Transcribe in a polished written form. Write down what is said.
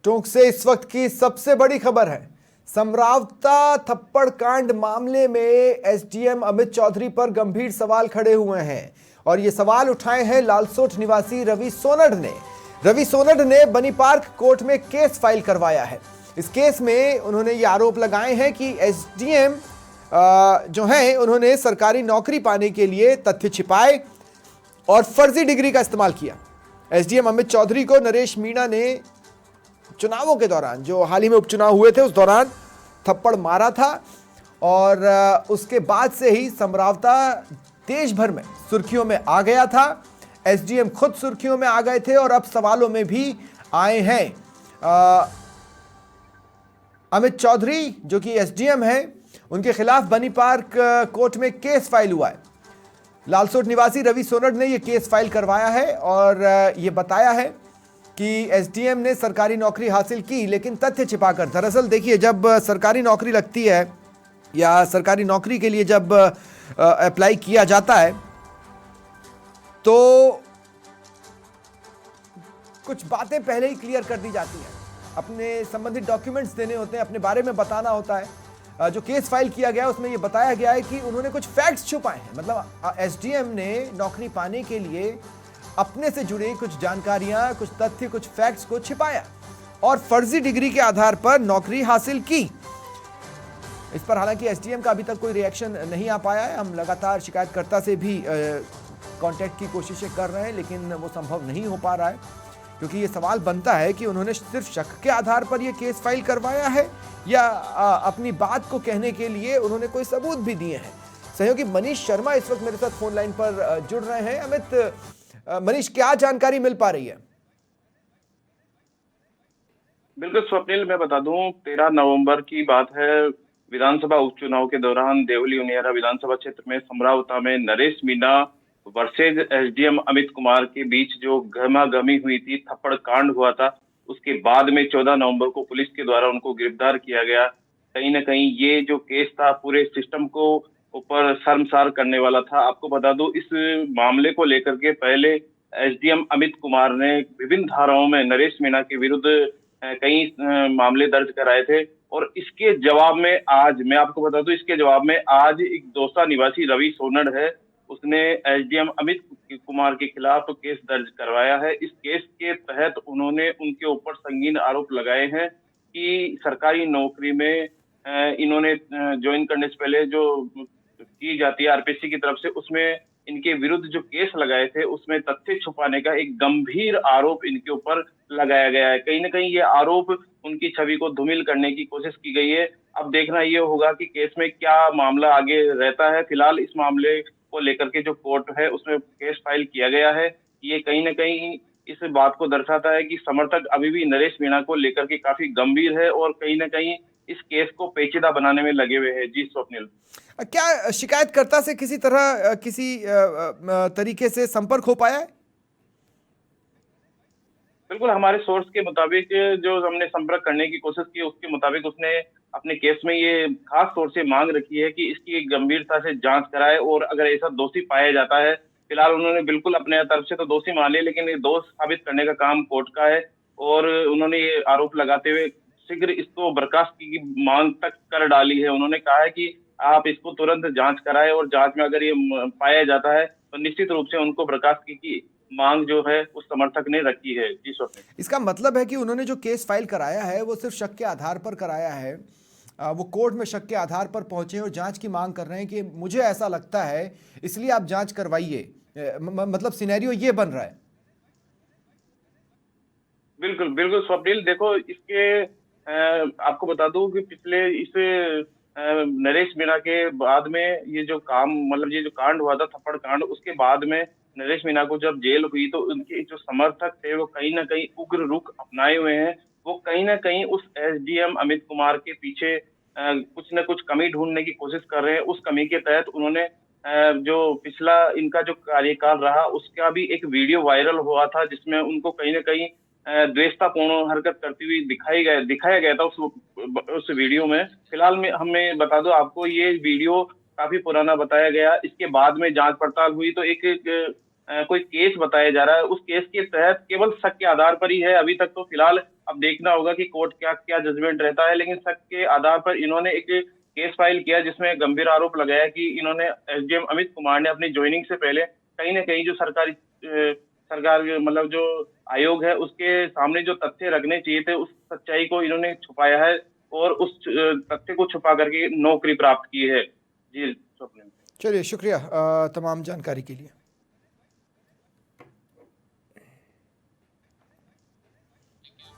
टोंक से इस वक्त की सबसे बड़ी खबर है। समरावता थप्पड़ कांड मामले में एसडीएम अमित चौधरी पर गंभीर सवाल खड़े हुए हैं और ये सवाल उठाए हैं लालसोट निवासी रवि सोनड़ ने। रवि सोनड़ ने बनी पार्क कोर्ट में केस फाइल करवाया है। इस केस में उन्होंने ये आरोप लगाए हैं कि एसडीएम जो हैं उन्होंने सरकारी नौकरी पाने के लिए तथ्य छिपाए और फर्जी डिग्री का इस्तेमाल किया। एसडीएम अमित चौधरी को नरेश मीणा ने चुनावों के दौरान, जो हाल ही में उपचुनाव हुए थे, उस दौरान थप्पड़ मारा था और उसके बाद से ही समरावता देश भर में सुर्खियों में आ गया था। एसडीएम खुद सुर्खियों में आ गए थे और अब सवालों में भी आए हैं। अमित चौधरी जो कि एसडीएम है, उनके खिलाफ बनी पार्क कोर्ट में केस फाइल हुआ है। लालसोट निवासी रवि सोनड़ ने यह केस फाइल करवाया है और यह बताया है कि एसडीएम ने सरकारी नौकरी हासिल की लेकिन तथ्य छिपाकर। दरअसल देखिए, जब सरकारी नौकरी लगती है या सरकारी नौकरी के लिए जब अप्लाई किया जाता है तो कुछ बातें पहले ही क्लियर कर दी जाती हैं। अपने संबंधित डॉक्यूमेंट्स देने होते हैं, अपने बारे में बताना होता है। जो केस फाइल किया गया उसमें यह बताया गया है कि उन्होंने कुछ फैक्ट्स छुपाए हैं। मतलब एसडीएम ने नौकरी पाने के लिए अपने से जुड़े कुछ जानकारियां, कुछ तथ्य, कुछ फैक्ट्स को छिपाया और फर्जी डिग्री के आधार पर नौकरी हासिल की। इस पर हालांकि एसडीएम का अभी तक कोई रिएक्शन नहीं आ पाया है। हम लगातार शिकायतकर्ता से भी कांटेक्ट की कोशिशें कर रहे हैं लेकिन वो संभव नहीं हो पा रहा है, क्योंकि ये सवाल बनता है कि उन्होंने सिर्फ शक के आधार पर यह केस फाइल करवाया है या अपनी बात को कहने के लिए उन्होंने कोई सबूत भी दिए हैं। सहयोगी मनीष शर्मा इस वक्त मेरे साथ फोन लाइन पर जुड़ रहे हैं। अमित, मनीष, क्या जानकारी मिल पा रही है? बिल्कुल स्वप्निल, मैं बता दूं 13 नवंबर की बात है। विधानसभा उपचुनाव के दौरान देवली उनियारा विधानसभा क्षेत्र में समरावता में नरेश मीणा वर्सेज एसडीएम अमित कुमार के बीच जो गहमागहमी हुई थी, थप्पड़ कांड हुआ था, उसके बाद में 14 नवंबर को पुलिस के द्वारा उनको गिरफ्तार किया गया। कहीं ना कहीं ये जो केस था पूरे सिस्टम को ऊपर शर्मसार करने वाला था। आपको बता दूं, इस मामले को लेकर के पहले एसडीएम अमित कुमार ने विभिन्न धाराओं में नरेश मीणा के विरुद्ध कई मामले दर्ज कराए थे और इसके जवाब में आज मैं आपको बता दूं, इसके जवाब में आज एक दौसा निवासी रवि सोनड़ है, उसने एसडीएम अमित कुमार के खिलाफ केस दर्ज करवाया है। इस केस के तहत उन्होंने उनके ऊपर संगीन आरोप लगाए हैं कि सरकारी नौकरी में इन्होंने ज्वाइन करने से पहले जो की जाती है आरपीसी की तरफ से, उसमें इनके विरुद्ध जो केस लगाए थे उसमें तथ्य छुपाने का एक गंभीर आरोप इनके ऊपर लगाया गया है। कहीं ना कहीं ये आरोप उनकी छवि को धूमिल करने की कोशिश की गई है। अब देखना ये होगा कि केस में क्या मामला आगे रहता है। फिलहाल इस मामले को लेकर के जो कोर्ट है उसमें केस फाइल किया गया है। ये कहीं ना कहीं इस बात को दर्शाता है कि समर्थक अभी भी नरेश मीणा को लेकर के काफी गंभीर है और कहीं ना कहीं इस केस को पेचीदा बनाने में लगे हुए हैं। जी स्वप्निल, क्या शिकायतकर्ता से किसी तरह किसी तरीके से संपर्क हो पाया है? बिल्कुल, हमारे सोर्स के मुताबिक जो हमने संपर्क करने की कोशिश की उसके मुताबिक उसने अपने केस में ये खास तौर से मांग रखी है कि इसकी गंभीरता से जांच कराए और अगर ऐसा दोषी पाया जाता है, फिलहाल उन्होंने बिल्कुल अपने तरफ से तो दोषी मान लिया लेकिन ये दोष साबित करने का काम कोर्ट का है और उन्होंने ये आरोप लगाते हुए शीघ्र इसको बर्खास्त की मांग तक कर डाली है। उन्होंने कहा है कि आप इसको तुरंत जांच कराए और जांच में अगर ये पाया जाता है तो निश्चित रूप से उनको बर्खास्त की मांग जो है उस समर्थक ने रखी है। जी स्वप्निल, इसका मतलब है कि उन्होंने जो केस फाइल कराया है वो सिर्फ शक के आधार पर कराया है। वो कोर्ट में शक के आधार पर पहुंचे हैं और जांच की मांग कर रहे हैं कि मुझे ऐसा लगता है इसलिए आप जांच करवाइए। मतलब सिनेरियो ये बन रहा है। बिल्कुल बिल्कुल स्वप्निल, देखो इसके आपको बता दूं कि पिछले इस नरेश मीणा के बाद में ये जो काम मतलब ये जो कांड हुआ था थप्पड़ कांड, उसके बाद में नरेश मीणा को जब जेल हुई तो उनके जो समर्थक थे वो कहीं ना कहीं उग्र रुख अपनाए हुए हैं। वो कहीं ना कहीं उस एसडीएम अमित कुमार के पीछे कुछ न कुछ कमी ढूंढने की कोशिश कर रहे हैं। उस कमी के तहत उन्होंने जो पिछला इनका जो कार्यकाल रहा उसका भी एक वीडियो वायरल हुआ था जिसमें उनको कहीं ना कहीं द्वेषतापूर्ण हरकत करती हुई दिखाया गया था उस वीडियो में। फिलहाल में हमें बता दो आपको, ये वीडियो काफी पुराना बताया गया। इसके बाद में जांच पड़ताल हुई तो एक कोई केस बताया जा रहा है, उस केस के तहत केवल शक के आधार पर ही है अभी तक। तो फिलहाल अब देखना होगा कि कोर्ट क्या क्या जजमेंट रहता है, लेकिन शक के आधार पर इन्होंने एक केस फाइल किया जिसमें गंभीर आरोप लगाया कि इन्होंने एसडीएम अमित कुमार ने अपनी ज्वाइनिंग से पहले कहीं न कहीं जो सरकार मतलब जो आयोग है उसके सामने जो तथ्य रखने चाहिए थे, उस सच्चाई को इन्होंने छुपाया है और उस तथ्य को छुपा करके नौकरी प्राप्त की है। जी, स्वप्निल। चलिए, शुक्रिया तमाम जानकारी के लिए।